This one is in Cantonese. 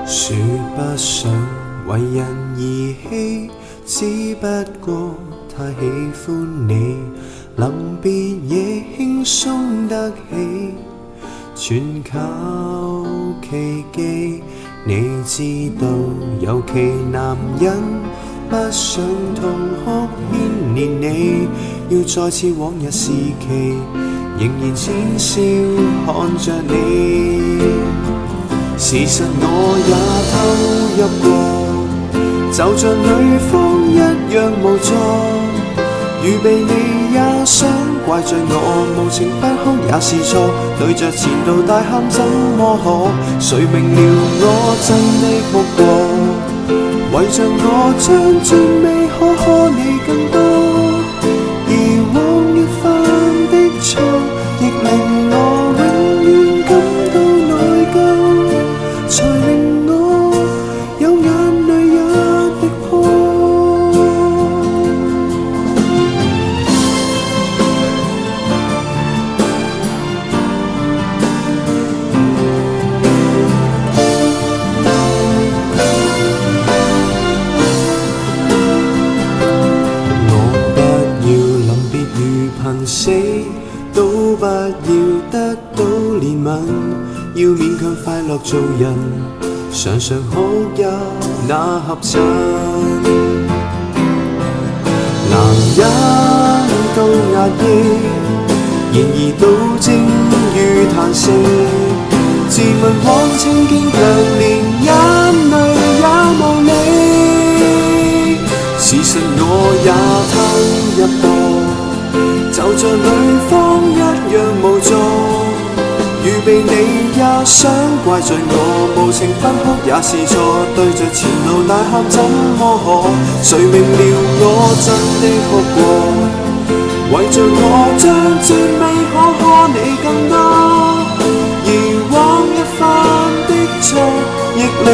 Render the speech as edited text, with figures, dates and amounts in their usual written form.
說不想為人兒戲，只不過太喜歡你，臨別也輕鬆得起，全靠奇蹟。你知道有其男人不想同哭牽連你，要再次往日時期，仍然淺笑看着你。事實我也投入過，就像女方一樣無助，預備你也想怪罪我無情不哭也是錯，對着前度大喊怎麼可？誰明了我真的哭過，為着我將最美可你更多，而往日犯的錯亦令我永遠感到內疚，才令我有眼淚也滴破。貧死都不要得到憐憫，要勉強快樂做人，常常哭泣那合襯。男人都壓抑，然而都精於嘆息，自問往情堅強，連眼淚也無力。事實我也投入過，就像女方一樣無助，預備你也想怪罪我無情不哭也是錯，對着前路大喊怎麼可？誰明了我真的哭過，為着我將最美可你更多，而往日犯的錯亦令